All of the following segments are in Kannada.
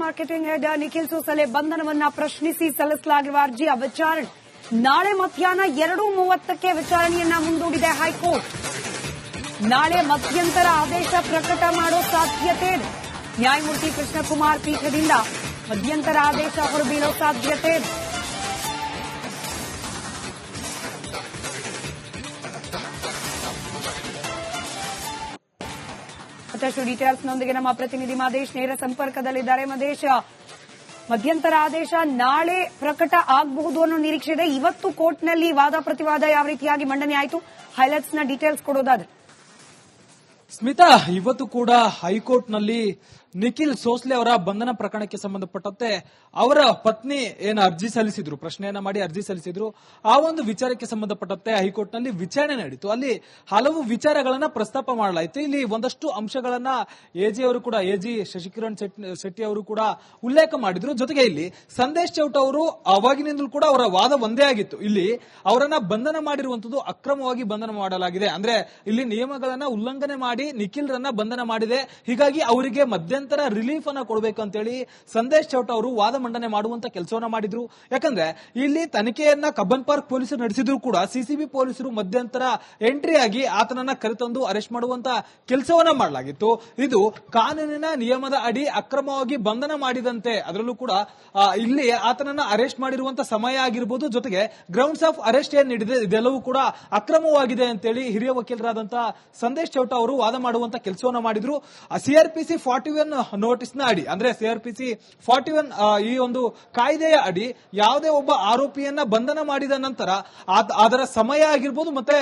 ಮಾರ್ಕೆಟಿಂಗ್ ಹೆಡ್ ನಿಖಿಲ್ ಸೋಸಲೆ ಬಂಧನವನ್ನ ಪ್ರಶ್ನಿಸಿ ಸಲ್ಲಿಸಲಾಗಿರುವ ಅರ್ಜಿಯ ವಿಚಾರಣೆ ನಾಳೆ ಮಧ್ಯಾಹ್ನ 2:30ಕ್ಕೆ ವಿಚಾರಣೆಯನ್ನ ಮುಂದೂಡಿದೆ ಹೈಕೋರ್ಟ್. ನಾಳೆ ಮಧ್ಯಂತರ ಆದೇಶ ಪ್ರಕಟ ಮಾಡೋ ಸಾಧ್ಯತೆ ಇದೆ. ನ್ಯಾಯಮೂರ್ತಿ ಕೃಷ್ಣಕುಮಾರ್ ಪೀಠದಿಂದ ಮಧ್ಯಂತರ ಆದೇಶ ಹೊರಬೀಳೋ ಸಾಧ್ಯತೆ ಇದೆ. ಮತ್ತಷ್ಟು ಡೀಟೇಲ್ಸ್ನೊಂದಿಗೆ ನಮ್ಮ ಪ್ರತಿನಿಧಿ ಮಹೇಶ್ ನೇರ ಸಂಪರ್ಕದಲ್ಲಿದ್ದಾರೆ. ಮಹೇಶ್, ಮಧ್ಯಂತರ ಆದೇಶ ನಾಳೆ ಪ್ರಕಟ ಆಗಬಹುದು ಅನ್ನೋ ನಿರೀಕ್ಷೆ ಇದೆ. ಇವತ್ತು ಕೋರ್ಟ್ನಲ್ಲಿ ವಾದ ಪ್ರತಿವಾದ ಯಾವ ರೀತಿಯಾಗಿ ಮಂಡನೆ ಆಯಿತು, ಹೈಲೈಟ್ಸ್ನ ಡೀಟೇಲ್ಸ್ ಕೊಡೋದಾದ್ರೆ. ಸ್ಮಿತಾ, ಇವತ್ತು ಕೂಡ ಹೈಕೋರ್ಟ್ನಲ್ಲಿ ನಿಖಿಲ್ ಸೋಸ್ಲೆ ಅವರ ಬಂಧನ ಪ್ರಕರಣಕ್ಕೆ ಸಂಬಂಧಪಟ್ಟಂತೆ ಅವರ ಪತ್ನಿ ಏನು ಅರ್ಜಿ ಸಲ್ಲಿಸಿದ್ರು, ಪ್ರಶ್ನೆಯನ್ನ ಮಾಡಿ ಅರ್ಜಿ ಸಲ್ಲಿಸಿದ್ರು. ಆ ಒಂದು ವಿಚಾರಕ್ಕೆ ಸಂಬಂಧಪಟ್ಟಂತೆ ಹೈಕೋರ್ಟ್ನಲ್ಲಿ ವಿಚಾರಣೆ ನಡೀತು. ಅಲ್ಲಿ ಹಲವು ವಿಚಾರಗಳನ್ನ ಪ್ರಸ್ತಾಪ ಮಾಡಲಾಯಿತು. ಇಲ್ಲಿ ಒಂದಷ್ಟು ಅಂಶಗಳನ್ನ ಎಜಿ ಶಶಿಕಿರಣ್ ಶೆಟ್ಟಿ ಅವರು ಕೂಡ ಉಲ್ಲೇಖ ಮಾಡಿದ್ರು. ಜೊತೆಗೆ ಇಲ್ಲಿ ಸಂದೇಶ್ ಚೌಟ ಅವರು ಅವಾಗಿನಿಂದಲೂ ಕೂಡ ಅವರ ವಾದ ಒಂದೇ ಆಗಿತ್ತು. ಇಲ್ಲಿ ಅವರನ್ನ ಬಂಧನ ಮಾಡಿರುವಂತದ್ದು ಅಕ್ರಮವಾಗಿ ಬಂಧನ ಮಾಡಲಾಗಿದೆ, ಅಂದ್ರೆ ಇಲ್ಲಿ ನಿಯಮಗಳನ್ನ ಉಲ್ಲಂಘನೆ ಮಾಡಿ ನಿಖಿಲ್ ರನ್ನ ಬಂಧನ ಮಾಡಿದೆ. ಹೀಗಾಗಿ ಅವರಿಗೆ ಮಧ್ಯಂತರ ರಿಲೀಫ್ ಅನ್ನ ಕೊಡಬೇಕು ಅಂತೇಳಿ ಸಂದೇಶ್ ಚೌಟ ಅವರು ವಾದ ಮಂಡನೆ ಮಾಡುವಂತ ಕೆಲಸವನ್ನ ಮಾಡಿದ್ರು. ಯಾಕಂದ್ರೆ ಇಲ್ಲಿ ತನಿಖೆಯನ್ನ ಕಬ್ಬನ್ ಪಾರ್ಕ್ ಪೊಲೀಸರು ನಡೆಸಿದ್ರು ಕೂಡ ಸಿಸಿಬಿ ಪೊಲೀಸರು ಮಧ್ಯಂತರ ಎಂಟ್ರಿ ಆಗಿ ಆತನನ್ನ ಕರೆತಂದು ಅರೆಸ್ಟ್ ಮಾಡುವಂತ ಕೆಲಸವನ್ನ ಮಾಡಲಾಗಿತ್ತು. ಇದು ಕಾನೂನಿನ ನಿಯಮದ ಅಡಿ ಅಕ್ರಮವಾಗಿ ಬಂಧನ ಮಾಡಿದಂತೆ. ಅದರಲ್ಲೂ ಕೂಡ ಇಲ್ಲಿ ಆತನನ್ನ ಅರೆಸ್ಟ್ ಮಾಡಿರುವಂತ ಸಮಯ ಆಗಿರಬಹುದು, ಜೊತೆಗೆ ಗ್ರೌಂಡ್ಸ್ ಆಫ್ ಅರೆಸ್ಟ್ ಏನ್ ನೀಡಿದೆ ಇದೆಲ್ಲವೂ ಕೂಡ ಅಕ್ರಮವಾಗಿದೆ ಅಂತೇಳಿ ಹಿರಿಯ ವಕೀಲರಾದಂತಹ ಸಂದೇಶ್ ಚೌಟ ಅವರು ವಾದ ಮಾಡುವಂತ ಕೆಲಸವನ್ನ ಮಾಡಿದ್ರು. ಸಿಆರ್ಪಿಸಿ 41 ನೋಟಿಸ್ ನ ಅಡಿ, ಅಂದ್ರೆ ಸಿಆರ್ಪಿಸಿ 41 ಈ ಒಂದು ಕಾಯ್ದೆಯ ಅಡಿ ಯಾವುದೇ ಒಬ್ಬ ಆರೋಪಿಯನ್ನ ಬಂಧನ ಮಾಡಿದ ನಂತರ ಅದರ ಸಮಯ ಆಗಿರ್ಬೋದು ಮತ್ತೆ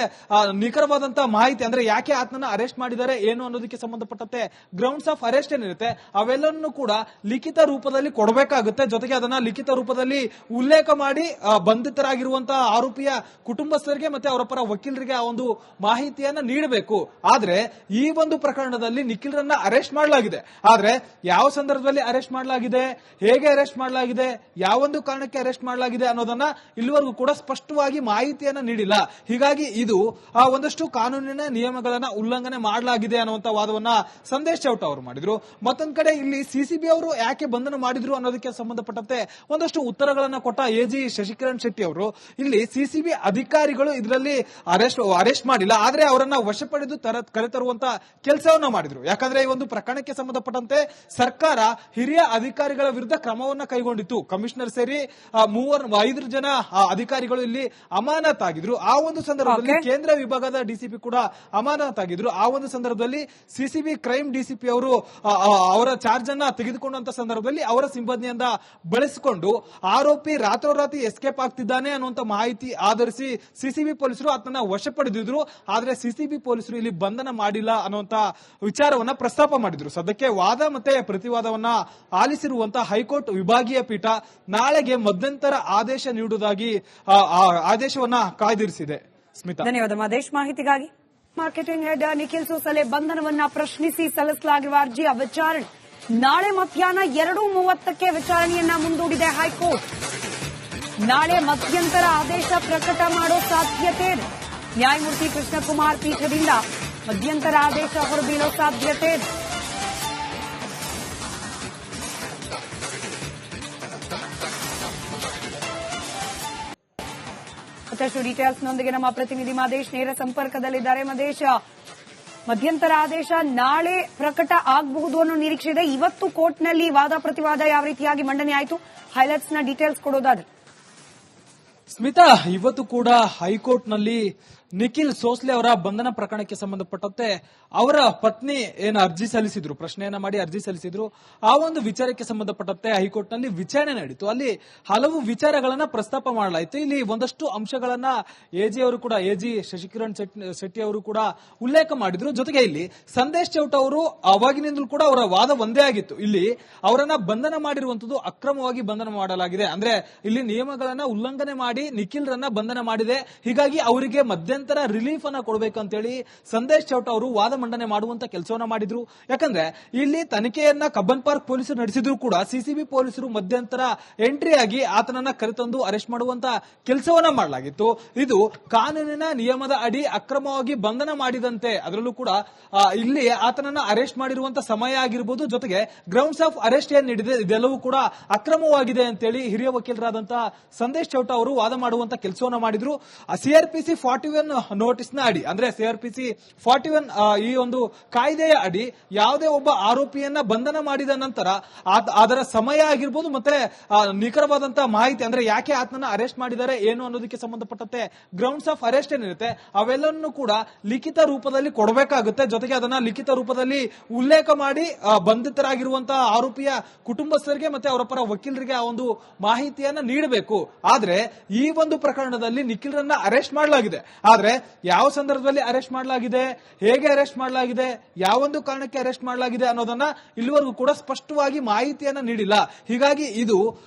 ನಿಖರವಾದಂತಹ ಮಾಹಿತಿ, ಅಂದ್ರೆ ಯಾಕೆ ಆತನನ್ನ ಅರೆಸ್ಟ್ ಮಾಡಿದ್ದಾರೆ ಏನು ಅನ್ನೋದಕ್ಕೆ ಸಂಬಂಧಪಟ್ಟಂತೆ ಗ್ರೌಂಡ್ಸ್ ಆಫ್ ಅರೆಸ್ಟ್ ಏನಿರುತ್ತೆ ಅವೆಲ್ಲವನ್ನು ಕೂಡ ಲಿಖಿತ ರೂಪದಲ್ಲಿ ಕೊಡಬೇಕಾಗುತ್ತೆ. ಜೊತೆಗೆ ಅದನ್ನ ಲಿಖಿತ ರೂಪದಲ್ಲಿ ಉಲ್ಲೇಖ ಮಾಡಿ ಬಂಧಿತರಾಗಿರುವಂತಹ ಆರೋಪಿಯ ಕುಟುಂಬಸ್ಥರಿಗೆ ಮತ್ತೆ ಅವರ ಪರ ವಕೀಲರಿಗೆ ಆ ಒಂದು ಮಾಹಿತಿಯನ್ನ ನೀಡಬೇಕು. ಆದ್ರೆ ಈ ಒಂದು ಪ್ರಕರಣದಲ್ಲಿ ನಿಖಿಲ್ ರನ್ನ ಅರೆಸ್ಟ್ ಮಾಡಲಾಗಿದೆ. ಆದ್ರೆ ಯಾವ ಸಂದರ್ಭದಲ್ಲಿ ಅರೆಸ್ಟ್ ಮಾಡಲಾಗಿದೆ, ಹೇಗೆ ಅರೆಸ್ಟ್ ಮಾಡಲಾಗಿದೆ, ಯಾವೊಂದು ಕಾರಣಕ್ಕೆ ಅರೆಸ್ಟ್ ಮಾಡಲಾಗಿದೆ ಅನ್ನೋದನ್ನ ಇಲ್ಲಿವರೆಗೂ ಕೂಡ ಸ್ಪಷ್ಟವಾಗಿ ಮಾಹಿತಿಯನ್ನ ನೀಡಿಲ್ಲ. ಹೀಗಾಗಿ ಇದು ಒಂದಷ್ಟು ಕಾನೂನಿನ ನಿಯಮಗಳನ್ನ ಉಲ್ಲಂಘನೆ ಮಾಡಲಾಗಿದೆ ಅನ್ನುವಂತ ವಾದವನ್ನ ಸಂದೇಶ್ ಚೌಟ ಅವರು ಮಾಡಿದ್ರು. ಮತ್ತೊಂದ್ ಕಡೆ ಇಲ್ಲಿ ಸಿಸಿಬಿ ಅವರು ಯಾಕೆ ಬಂಧನ ಮಾಡಿದ್ರು ಅನ್ನೋದಕ್ಕೆ ಸಂಬಂಧಪಟ್ಟಂತೆ ಒಂದಷ್ಟು ಉತ್ತರಗಳನ್ನ ಕೊಟ್ಟ ಎಜಿ ಶಶಿಕಿರಣ್ ಶೆಟ್ಟಿ ಅವರು, ಇಲ್ಲಿ ಸಿಸಿಬಿ ಅಧಿಕಾರಿಗಳು ಇದರಲ್ಲಿ ಅರೆಸ್ಟ್ ಮಾಡಿಲ್ಲ, ಆದ್ರೆ ಅವರನ್ನ ವಶಪಡೆದು ಕರೆತರುವಂತ ಕೆಲಸವನ್ನ ಮಾಡಿದ್ರು. ಯಾಕಂದ್ರೆ ಈ ಒಂದು ಪ್ರಕರಣಕ್ಕೆ ಸಂಬಂಧಪಟ್ಟಂತೆ ಸರ್ಕಾರ ಹಿರಿಯ ಅಧಿಕಾರಿಗಳ ವಿರುದ್ಧ ಕ್ರಮವನ್ನ ಕೈಗೊಂಡಿತ್ತು. ಕಮಿಷನರ್ ಸೇರಿ 5 ಜನ ಅಧಿಕಾರಿಗಳು ಇಲ್ಲಿ ಅಮಾನತಾಗಿದ್ರು. ಆ ಒಂದು ಸಂದರ್ಭದಲ್ಲಿ ಕೇಂದ್ರ ವಿಭಾಗದ ಡಿಸಿಪಿ ಕೂಡ ಅಮಾನತಾಗಿದ್ರು. ಆ ಒಂದು ಸಂದರ್ಭದಲ್ಲಿ ಸಿಸಿಬಿ ಕ್ರೈಮ್ ಡಿಸಿಪಿ ಅವರು ಅವರ ಚಾರ್ಜ್ ಅನ್ನ ತೆಗೆದುಕೊಂಡಂತ ಸಂದರ್ಭದಲ್ಲಿ ಅವರ ಸಿಬ್ಬಂದಿಯಿಂದ ಬಳಸಿಕೊಂಡು ಆರೋಪಿ ರಾತ್ರೋರಾತ್ರಿ ಎಸ್ಕೇಪ್ ಆಗ್ತಿದ್ದಾನೆ ಅನ್ನುವಂತ ಮಾಹಿತಿ ಆಧರಿಸಿ ಸಿಸಿಬಿ ಪೊಲೀಸರು ಆತನ ವಶಪಡೆದಿದ್ರು. ಆದ್ರೆ ಸಿಸಿಬಿ ಪೊಲೀಸರು ಇಲ್ಲಿ ಬಂಧನ ಮಾಡಿಲ್ಲ ಅನ್ನುವಂತ ವಿಚಾರವನ್ನ ಪ್ರಸ್ತಾಪ ಮಾಡಿದ್ರು. ಸದ್ಯಕ್ಕೆ ವಾದ ಮತ್ತೆ ಪ್ರತಿವಾದವನ್ನ ಆಲಿಸಿರುವಂತಹ ಹೈಕೋರ್ಟ್ ವಿಭಾಗೀಯ ಪೀಠ ನಾಳೆಗೆ ಮಧ್ಯಂತರ ಆದೇಶ ನೀಡುವುದಾಗಿ ಆದೇಶವನ್ನ ಕಾಯ್ದಿರಿಸಿದೆ. ಸ್ಮಿತಾ, ಧನ್ಯವಾದ ಮಹೇಶ್ ಮಾಹಿತಿಗಾಗಿ. ಮಾರ್ಕೆಟಿಂಗ್ ಹೆಡ್ ನಿಖಿಲ್ ಸೋಸಲೆ ಬಂಧನವನ್ನ ಪ್ರಶ್ನಿಸಿ ಸಲ್ಲಿಸಲಾಗಿರುವ ಅರ್ಜಿಯ ವಿಚಾರಣೆ ನಾಳೆ ಮಧ್ಯಾಹ್ನ 2:30ಕ್ಕೆ ವಿಚಾರಣೆಯನ್ನ ಮುಂದೂಡಿದೆ ಹೈಕೋರ್ಟ್. ನಾಳೆ ಮಧ್ಯಂತರ ಆದೇಶ ಪ್ರಕಟ ಮಾಡೋ ಸಾಧ್ಯತೆ ಇದೆ. ನ್ಯಾಯಮೂರ್ತಿ ಕೃಷ್ಣಕುಮಾರ್ ಪೀಠದಿಂದ ಮಧ್ಯಂತರ ಆದೇಶ ಹೊರಬೀಳೋ ಸಾಧ್ಯತೆ ಇದೆ. ಮತ್ತಷ್ಟು ಡೀಟೇಲ್ಸ್ನೊಂದಿಗೆ ನಮ್ಮ ಪ್ರತಿನಿಧಿ ಮಹೇಶ್ ನೇರ ಸಂಪರ್ಕದಲ್ಲಿದ್ದಾರೆ. ಮಹೇಶ್, ಮಧ್ಯಂತರ ಆದೇಶ ನಾಳೆ ಪ್ರಕಟ ಆಗಬಹುದು ಅನ್ನೋ ನಿರೀಕ್ಷೆ ಇದೆ. ಇವತ್ತು ಕೋರ್ಟ್ನಲ್ಲಿ ವಾದ ಪ್ರತಿವಾದ ಯಾವ ರೀತಿಯಾಗಿ ಮಂಡನೆ ಆಯಿತು, ಹೈಲೈಟ್ಸ್ನ ಡೀಟೇಲ್ಸ್ ಕೊಡೋದಾದ್ರೆ. ಸ್ಮಿತಾ, ಇವತ್ತು ಕೂಡ ಹೈಕೋರ್ಟ್ನಲ್ಲಿ ನಿಖಿಲ್ ಸೋಸ್ಲೆ ಅವರ ಬಂಧನ ಪ್ರಕರಣಕ್ಕೆ ಸಂಬಂಧಪಟ್ಟಂತೆ ಅವರ ಪತ್ನಿ ಏನು ಅರ್ಜಿ ಸಲ್ಲಿಸಿದ್ರು, ಪ್ರಶ್ನೆಯನ್ನ ಮಾಡಿ ಅರ್ಜಿ ಸಲ್ಲಿಸಿದ್ರು. ಆ ಒಂದು ವಿಚಾರಕ್ಕೆ ಸಂಬಂಧಪಟ್ಟಂತೆ ಹೈಕೋರ್ಟ್ನಲ್ಲಿ ವಿಚಾರಣೆ ನಡೀತು. ಅಲ್ಲಿ ಹಲವು ವಿಚಾರಗಳನ್ನ ಪ್ರಸ್ತಾಪ ಮಾಡಲಾಯಿತು. ಇಲ್ಲಿ ಒಂದಷ್ಟು ಅಂಶಗಳನ್ನ ಎಜಿ ಶಶಿಕಿರಣ್ ಶೆಟ್ಟಿ ಅವರು ಕೂಡ ಉಲ್ಲೇಖ ಮಾಡಿದ್ರು. ಜೊತೆಗೆ ಇಲ್ಲಿ ಸಂದೇಶ್ ಚೌಟ ಅವರು ಅವಾಗಿನಿಂದಲೂ ಕೂಡ ಅವರ ವಾದ ಒಂದೇ ಆಗಿತ್ತು. ಇಲ್ಲಿ ಅವರನ್ನ ಬಂಧನ ಮಾಡಿರುವಂತದ್ದು ಅಕ್ರಮವಾಗಿ ಬಂಧನ ಮಾಡಲಾಗಿದೆ, ಅಂದ್ರೆ ಇಲ್ಲಿ ನಿಯಮಗಳನ್ನ ಉಲ್ಲಂಘನೆ ಮಾಡಿ ಮಾಡಿ ನಿಖಿಲ್ ರನ್ನ ಬಂಧನ ಮಾಡಿದೆ. ಹೀಗಾಗಿ ಅವರಿಗೆ ಮಧ್ಯಂತರ ರಿಲೀಫ್ ಅನ್ನ ಕೊಡಬೇಕು ಅಂತೇಳಿ ಸಂದೇಶ್ ಚೌಟ ಅವರು ವಾದ ಮಂಡನೆ ಮಾಡುವಂತ ಕೆಲಸವನ್ನ ಮಾಡಿದ್ರು. ಯಾಕಂದ್ರೆ ಇಲ್ಲಿ ತನಿಖೆಯನ್ನ ಕಬ್ಬನ್ ಪಾರ್ಕ್ ಪೊಲೀಸರು ನಡೆಸಿದ್ರು ಕೂಡ ಸಿಸಿಬಿ ಪೊಲೀಸರು ಮಧ್ಯಂತರ ಎಂಟ್ರಿ ಆಗಿ ಆತನನ್ನ ಕರೆತಂದು ಅರೆಸ್ಟ್ ಮಾಡುವಂತ ಕೆಲಸವನ್ನ ಮಾಡಲಾಗಿತ್ತು. ಇದು ಕಾನೂನಿನ ನಿಯಮದ ಅಡಿ ಅಕ್ರಮವಾಗಿ ಬಂಧನ ಮಾಡಿದಂತೆ. ಅದರಲ್ಲೂ ಕೂಡ ಇಲ್ಲಿ ಆತನನ್ನ ಅರೆಸ್ಟ್ ಮಾಡಿರುವಂತ ಸಮಯ ಆಗಿರಬಹುದು, ಜೊತೆಗೆ ಗ್ರೌಂಡ್ಸ್ ಆಫ್ ಅರೆಸ್ಟ್ ಏನ್ ನೀಡಿದೆ ಇದೆಲ್ಲವೂ ಕೂಡ ಅಕ್ರಮವಾಗಿದೆ ಅಂತೇಳಿ ಹಿರಿಯ ವಕೀಲರಾದಂತಹ ಸಂದೇಶ್ ಚೌಟ ಅವರು ವಾದ ಮಾಡುವಂತ ಕೆಲಸವನ್ನ ಮಾಡಿದ್ರು. ಸಿಆರ್ಪಿಸಿ 41 ನೋಟಿಸ್ ನ ಅಡಿ, ಅಂದ್ರೆ ಸಿಆರ್ಪಿಸಿ 41 ಈ ಒಂದು ಕಾಯ್ದೆಯ ಅಡಿ ಯಾವುದೇ ಒಬ್ಬ ಆರೋಪಿಯನ್ನ ಬಂಧನ ಮಾಡಿದ ನಂತರ ಅದರ ಸಮಯ ಆಗಿರ್ಬೋದು ಮತ್ತೆ ನಿಖರವಾದಂತಹ ಮಾಹಿತಿ, ಅಂದ್ರೆ ಯಾಕೆ ಆತನನ್ನ ಅರೆಸ್ಟ್ ಮಾಡಿದ್ದಾರೆ ಏನು ಅನ್ನೋದಕ್ಕೆ ಸಂಬಂಧಪಟ್ಟಂತೆ ಗ್ರೌಂಡ್ಸ್ ಆಫ್ ಅರೆಸ್ಟ್ ಏನಿರುತ್ತೆ ಅವೆಲ್ಲವನ್ನು ಕೂಡ ಲಿಖಿತ ರೂಪದಲ್ಲಿ ಕೊಡಬೇಕಾಗುತ್ತೆ. ಜೊತೆಗೆ ಅದನ್ನ ಲಿಖಿತ ರೂಪದಲ್ಲಿ ಉಲ್ಲೇಖ ಮಾಡಿ ಬಂಧಿತರಾಗಿರುವಂತಹ ಆರೋಪಿಯ ಕುಟುಂಬಸ್ಥರಿಗೆ ಮತ್ತೆ ಅವರ ಪರ ವಕೀಲರಿಗೆ ಆ ಒಂದು ಮಾಹಿತಿಯನ್ನ ನೀಡಬೇಕು. ಆದ್ರೆ ಈ ಒಂದು ಪ್ರಕರಣದಲ್ಲಿ ನಿಖಿಲ್ ರನ್ನ ಅರೆಸ್ಟ್ ಮಾಡಲಾಗಿದೆ. ಆದ್ರೆ ಯಾವ ಸಂದರ್ಭದಲ್ಲಿ ಅರೆಸ್ಟ್ ಮಾಡಲಾಗಿದೆ, ಹೇಗೆ ಅರೆಸ್ಟ್ ಮಾಡಲಾಗಿದೆ, ಯಾವೊಂದು ಕಾರಣಕ್ಕೆ ಅರೆಸ್ಟ್ ಮಾಡಲಾಗಿದೆ ಅನ್ನೋದನ್ನ ಇಲ್ಲಿವರೆಗೂ ಕೂಡ ಸ್ಪಷ್ಟವಾಗಿ ಮಾಹಿತಿಯನ್ನ ನೀಡಿಲ್ಲ. ಹೀಗಾಗಿ ಇದು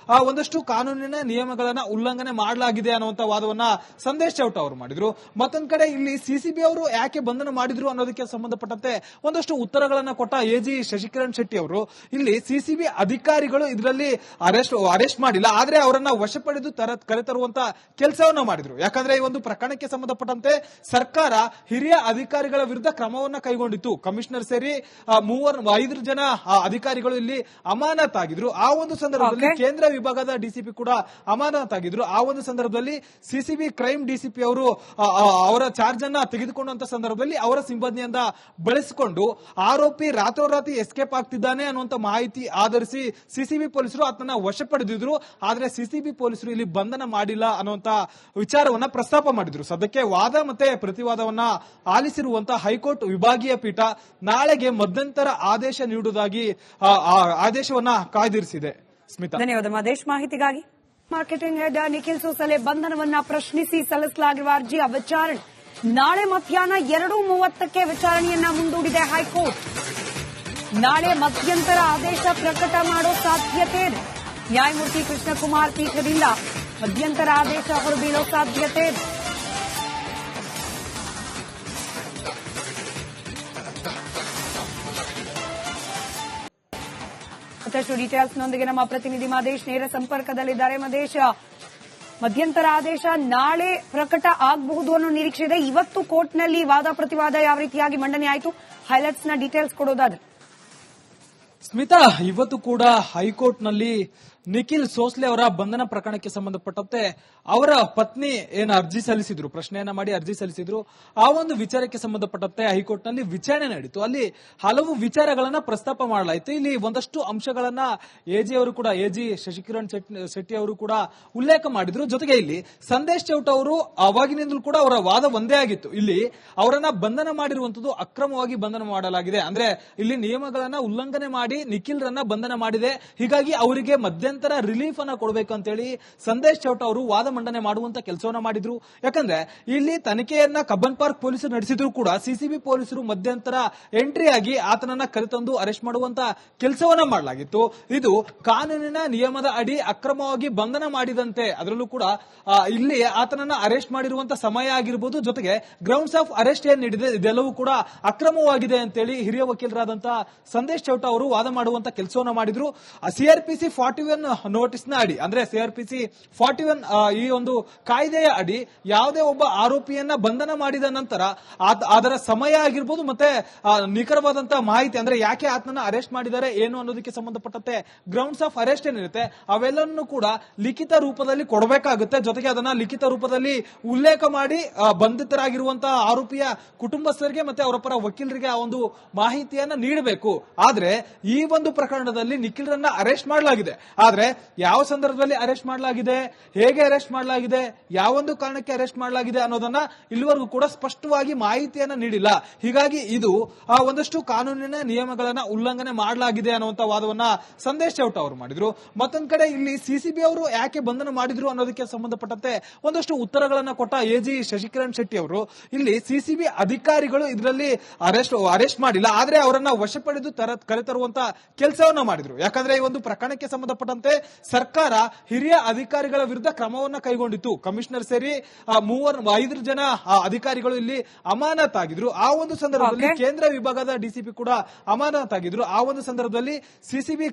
ಒಂದಷ್ಟು ಕಾನೂನಿನ ನಿಯಮಗಳನ್ನ ಉಲ್ಲಂಘನೆ ಮಾಡಲಾಗಿದೆ ಅನ್ನುವಂತ ವಾದವನ್ನ ಸಂದೇಶ್ ಚೌಟ ಅವರು ಮಾಡಿದ್ರು. ಮತ್ತೊಂದ್ ಕಡೆ ಇಲ್ಲಿ ಸಿಸಿಬಿ ಅವರು ಯಾಕೆ ಬಂಧನ ಮಾಡಿದ್ರು ಅನ್ನೋದಕ್ಕೆ ಸಂಬಂಧಪಟ್ಟಂತೆ ಒಂದಷ್ಟು ಉತ್ತರಗಳನ್ನ ಕೊಟ್ಟ ಎಜಿ ಶಶಿಕಿರಣ್ ಶೆಟ್ಟಿ ಅವರು, ಇಲ್ಲಿ ಸಿಸಿಬಿ ಅಧಿಕಾರಿಗಳು ಇದರಲ್ಲಿ ಅರೆಸ್ಟ್ ಮಾಡಿಲ್ಲ, ಆದ್ರೆ ಅವರನ್ನ ವಶಪಡೆದು ಕರೆತರುವಂತ ಕೆಲಸವನ್ನ ಮಾಡಿದ್ರು. ಯಾಕಂದ್ರೆ ಈ ಒಂದು ಪ್ರಕರಣಕ್ಕೆ ಸಂಬಂಧಪಟ್ಟಂತೆ ಸರ್ಕಾರ ಹಿರಿಯ ಅಧಿಕಾರಿಗಳ ವಿರುದ್ಧ ಕ್ರಮವನ್ನ ಕೈಗೊಂಡಿತ್ತು. ಕಮಿಷನರ್ ಸೇರಿ 5 ಜನ ಅಧಿಕಾರಿಗಳು ಇಲ್ಲಿ ಅಮಾನತಾಗಿದ್ರು. ಆ ಒಂದು ಸಂದರ್ಭದಲ್ಲಿ ಕೇಂದ್ರ ವಿಭಾಗದ ಡಿಸಿಪಿ ಕೂಡ ಅಮಾನತಾಗಿದ್ರು. ಆ ಒಂದು ಸಂದರ್ಭದಲ್ಲಿ ಸಿಸಿಬಿ ಕ್ರೈಮ್ ಡಿಸಿಪಿ ಅವರು ಅವರ ಚಾರ್ಜ್ ಅನ್ನ ತೆಗೆದುಕೊಂಡಂತ ಸಂದರ್ಭದಲ್ಲಿ ಅವರ ಸಿಬ್ಬಂದಿಯಿಂದ ಬಳಸಿಕೊಂಡು ಆರೋಪಿ ರಾತ್ರೋರಾತ್ರಿ ಎಸ್ಕೇಪ್ ಆಗ್ತಿದ್ದಾನೆ ಅನ್ನುವಂತ ಮಾಹಿತಿ ಆಧರಿಸಿ ಸಿಸಿಬಿ ಪೊಲೀಸರು ಆತನ ವಶಪಡೆದಿದ್ರು. ಆದ್ರೆ ಸಿಸಿಬಿ ಪೊಲೀಸರು ಇಲ್ಲಿ ಬಂಧನ ಮಾಡಿಲ್ಲ ಅನ್ನುವಂತ ವಿಚಾರವನ್ನ ಪ್ರಸ್ತಾಪ ಮಾಡಿದ್ರು. ಸದ್ಯಕ್ಕೆ ವಾದ ಮತ್ತೆ ಪ್ರತಿವಾದವನ್ನ ಆಲಿಸಿರುವಂತಹ ಹೈಕೋರ್ಟ್ ವಿಭಾಗೀಯ ಪೀಠ ನಾಳೆಗೆ ಮಧ್ಯಂತರ ಆದೇಶ ನೀಡುವುದಾಗಿ ಆದೇಶವನ್ನ ಕಾಯ್ದಿರಿಸಿದೆ. ಸ್ಮಿತಾ, ಧನ್ಯವಾದ ಮಹೇಶ್ ಮಾಹಿತಿಗಾಗಿ. ಮಾರ್ಕೆಟಿಂಗ್ ಹೆಡ್ ನಿಖಿಲ್ ಸೋಸಲೆ ಬಂಧನವನ್ನ ಪ್ರಶ್ನಿಸಿ ಸಲ್ಲಿಸಲಾಗಿರುವ ಅರ್ಜಿಯ ವಿಚಾರಣೆ ನಾಳೆ ಮಧ್ಯಾಹ್ನ 2:30ಕ್ಕೆ ವಿಚಾರಣೆಯನ್ನ ಮುಂದೂಡಿದೆ ಹೈಕೋರ್ಟ್. ನಾಳೆ ಮಧ್ಯಂತರ ಆದೇಶ ಪ್ರಕಟ ಮಾಡೋ ಸಾಧ್ಯತೆ ಇದೆ. ನ್ಯಾಯಮೂರ್ತಿ ಕೃಷ್ಣಕುಮಾರ್ ಪೀಠದಿಂದ ಮಧ್ಯಂತರ ಆದೇಶ ಹೊರಬೀಳೋ ಸಾಧ್ಯತೆ ಇದೆ. ಮತ್ತಷ್ಟು ಡೀಟೇಲ್ಸ್ನೊಂದಿಗೆ ನಮ್ಮ ಪ್ರತಿನಿಧಿ ಮಹೇಶ್ ನೇರ ಸಂಪರ್ಕದಲ್ಲಿದ್ದಾರೆ. ಮಹೇಶ್, ಮಧ್ಯಂತರ ಆದೇಶ ನಾಳೆ ಪ್ರಕಟ ಆಗಬಹುದು ಅನ್ನೋ ನಿರೀಕ್ಷೆ ಇದೆ. ಇವತ್ತು ಕೋರ್ಟ್ನಲ್ಲಿ ವಾದ ಪ್ರತಿವಾದ ಯಾವ ರೀತಿಯಾಗಿ ಮಂಡನೆ ಆಯಿತು, ಹೈಲೈಟ್ಸ್ ನ ಡೀಟೇಲ್ಸ್ ಕೊಡೋದಾದ್ರೆ. ಸ್ಮಿತಾ, ಇವತ್ತು ಕೂಡ ಹೈಕೋರ್ಟ್ನಲ್ಲಿ ನಿಖಿಲ್ ಸೋಸ್ಲೆ ಅವರ ಬಂಧನ ಪ್ರಕರಣಕ್ಕೆ ಸಂಬಂಧಪಟ್ಟಂತೆ ಅವರ ಪತ್ನಿ ಏನು ಅರ್ಜಿ ಸಲ್ಲಿಸಿದ್ರು, ಪ್ರಶ್ನೆಯನ್ನ ಮಾಡಿ ಅರ್ಜಿ ಸಲ್ಲಿಸಿದ್ರು. ಆ ಒಂದು ವಿಚಾರಕ್ಕೆ ಸಂಬಂಧಪಟ್ಟಂತೆ ಹೈಕೋರ್ಟ್ನಲ್ಲಿ ವಿಚಾರಣೆ ನಡೀತು. ಅಲ್ಲಿ ಹಲವು ವಿಚಾರಗಳನ್ನ ಪ್ರಸ್ತಾಪ ಮಾಡಲಾಯಿತು. ಇಲ್ಲಿ ಒಂದಷ್ಟು ಅಂಶಗಳನ್ನ ಎಜಿ ಶಶಿಕಿರಣ್ ಶೆಟ್ಟಿ ಅವರು ಕೂಡ ಉಲ್ಲೇಖ ಮಾಡಿದ್ರು. ಜೊತೆಗೆ ಇಲ್ಲಿ ಸಂದೇಶ್ ಚೌಟ ಅವರು ಅವಾಗಿನಿಂದಲೂ ಕೂಡ ಅವರ ವಾದ ಒಂದೇ ಆಗಿತ್ತು. ಇಲ್ಲಿ ಅವರನ್ನ ಬಂಧನ ಮಾಡಿರುವಂತದ್ದು ಅಕ್ರಮವಾಗಿ ಬಂಧನ ಮಾಡಲಾಗಿದೆ, ಅಂದ್ರೆ ಇಲ್ಲಿ ನಿಯಮಗಳನ್ನ ಉಲ್ಲಂಘನೆ ಮಾಡಿ ನಿಖಿಲ್ ರನ್ನ ಬಂಧನ ಮಾಡಿದೆ. ಹೀಗಾಗಿ ಅವರಿಗೆ ಮಧ್ಯಂತರ ರಿಲೀಫ್ ಅನ್ನ ಕೊಡಬೇಕು ಅಂತೇಳಿ ಸಂದೇಶ್ ಚೌಟ ಅವರು ವಾದ ಮಂಡನೆ ಮಾಡುವಂತ ಕೆಲಸವನ್ನ ಮಾಡಿದ್ರು. ಯಾಕಂದ್ರೆ ಇಲ್ಲಿ ತನಿಖೆಯನ್ನ ಕಬ್ಬನ್ ಪಾರ್ಕ್ ಪೊಲೀಸರು ನಡೆಸಿದ್ರು ಕೂಡ ಸಿಸಿಬಿ ಪೊಲೀಸರು ಮಧ್ಯಂತರ ಎಂಟ್ರಿ ಆಗಿ ಆತನನ್ನ ಕರೆತಂದು ಅರೆಸ್ಟ್ ಮಾಡುವಂತ ಕೆಲಸವನ್ನ ಮಾಡಲಾಗಿತ್ತು. ಇದು ಕಾನೂನಿನ ನಿಯಮದ ಅಡಿ ಅಕ್ರಮವಾಗಿ ಬಂಧನ ಮಾಡಿದಂತೆ. ಅದರಲ್ಲೂ ಕೂಡ ಇಲ್ಲಿ ಆತನನ್ನ ಅರೆಸ್ಟ್ ಮಾಡಿರುವಂತ ಸಮಯ ಆಗಿರಬಹುದು, ಜೊತೆಗೆ ಗ್ರೌಂಡ್ಸ್ ಆಫ್ ಅರೆಸ್ಟ್ ಏನ್ ನೀಡಿದೆ ಇದೆಲ್ಲವೂ ಕೂಡ ಅಕ್ರಮವಾಗಿದೆ ಅಂತೇಳಿ ಹಿರಿಯ ವಕೀಲರಾದಂತಹ ಸಂದೇಶ್ ಚೌಟ ಅವರು ವಾದ ಮಾಡುವಂತ ಕೆಲಸವನ್ನ ಮಾಡಿದ್ರು. ಸಿಆರ್ಪಿಸಿ 41 ನೋಟಿಸ್ ನ ಅಡಿ, ಅಂದ್ರೆ ಸಿಆರ್ಪಿಸಿ 41 ಈ ಒಂದು ಕಾಯ್ದೆಯ ಅಡಿ ಯಾವುದೇ ಒಬ್ಬ ಆರೋಪಿಯನ್ನ ಬಂಧನ ಮಾಡಿದ ನಂತರ ಅದರ ಸಮಯ ಆಗಿರ್ಬೋದು ಮತ್ತೆ ನಿಖರವಾದಂತಹ ಮಾಹಿತಿ, ಅಂದ್ರೆ ಯಾಕೆ ಆತನನ್ನ ಅರೆಸ್ಟ್ ಮಾಡಿದ್ದಾರೆ ಏನು ಅನ್ನೋದಕ್ಕೆ ಸಂಬಂಧಪಟ್ಟಂತೆ ಗ್ರೌಂಡ್ಸ್ ಆಫ್ ಅರೆಸ್ಟ್ ಏನಿರುತ್ತೆ ಅವೆಲ್ಲವನ್ನು ಕೂಡ ಲಿಖಿತ ರೂಪದಲ್ಲಿ ಕೊಡಬೇಕಾಗುತ್ತೆ. ಜೊತೆಗೆ ಅದನ್ನ ಲಿಖಿತ ರೂಪದಲ್ಲಿ ಉಲ್ಲೇಖ ಮಾಡಿ ಬಂಧಿತರಾಗಿರುವಂತಹ ಆರೋಪಿಯ ಕುಟುಂಬಸ್ಥರಿಗೆ ಮತ್ತೆ ಅವರ ಪರ ವಕೀಲರಿಗೆ ಆ ಒಂದು ಮಾಹಿತಿಯನ್ನ ನೀಡಬೇಕು. ಆದ್ರೆ ಈ ಒಂದು ಪ್ರಕರಣದಲ್ಲಿ ನಿಖಿಲ್ ರನ್ನ ಅರೆಸ್ಟ್ ಮಾಡಲಾಗಿದೆ. ಆದ್ರೆ ಯಾವ ಸಂದರ್ಭದಲ್ಲಿ ಅರೆಸ್ಟ್ ಮಾಡಲಾಗಿದೆ, ಹೇಗೆ ಅರೆಸ್ಟ್ ಮಾಡಲಾಗಿದೆ, ಯಾವೊಂದು ಕಾರಣಕ್ಕೆ ಅರೆಸ್ಟ್ ಮಾಡಲಾಗಿದೆ ಅನ್ನೋದನ್ನ ಇಲ್ಲಿವರೆಗೂ ಕೂಡ ಸ್ಪಷ್ಟವಾಗಿ ಮಾಹಿತಿಯನ್ನ ನೀಡಿಲ್ಲ. ಹೀಗಾಗಿ ಇದು ಒಂದಷ್ಟು ಕಾನೂನಿನ ನಿಯಮಗಳನ್ನ ಉಲ್ಲಂಘನೆ ಮಾಡಲಾಗಿದೆ ಅನ್ನುವಂತ ವಾದವನ್ನ ಸಂದೇಶ್ ಚೌಟ ಅವರು ಮಾಡಿದ್ರು. ಮತ್ತೊಂದ್ ಕಡೆ ಇಲ್ಲಿ ಸಿಸಿಬಿ ಅವರು ಯಾಕೆ ಬಂಧನ ಮಾಡಿದ್ರು ಅನ್ನೋದಕ್ಕೆ ಸಂಬಂಧಪಟ್ಟಂತೆ ಒಂದಷ್ಟು ಉತ್ತರಗಳನ್ನ ಕೊಟ್ಟ ಎಜಿ ಶಶಿಕಿರಣ್ ಶೆಟ್ಟಿ ಅವರು, ಇಲ್ಲಿ ಸಿಸಿಬಿ ಅಧಿಕಾರಿಗಳು ಇದರಲ್ಲಿ ಅರೆಸ್ಟ್ ಮಾಡಿಲ್ಲ, ಆದ್ರೆ ಅವರನ್ನ ವಶಪಡೆದು ಕರೆತರುವಂತ ಕೆಲಸವನ್ನ ಮಾಡಿದ್ರು. ಯಾಕಂದ್ರೆ ಈ ಒಂದು ಪ್ರಕರಣಕ್ಕೆ ಸಂಬಂಧಪಟ್ಟಂತೆ ಸಂಬಂಧಿಸಿದಂತೆ ಸರ್ಕಾರ ಹಿರಿಯ ಅಧಿಕಾರಿಗಳ ವಿರುದ್ಧ ಕ್ರಮವನ್ನ ಕೈಗೊಂಡಿತ್ತು. ಕಮಿಷನರ್ ಸೇರಿ 5 ಜನ ಅಧಿಕಾರಿಗಳು ಇಲ್ಲಿ ಅಮಾನತಾಗಿದ್ರು. ಆ ಒಂದು ಸಂದರ್ಭದಲ್ಲಿ ಕೇಂದ್ರ ವಿಭಾಗದ ಡಿಸಿಪಿ ಕೂಡ ಅಮಾನತಾಗಿದ್ರು. ಆ ಒಂದು ಸಂದರ್ಭದಲ್ಲಿ ಸಿಸಿಬಿ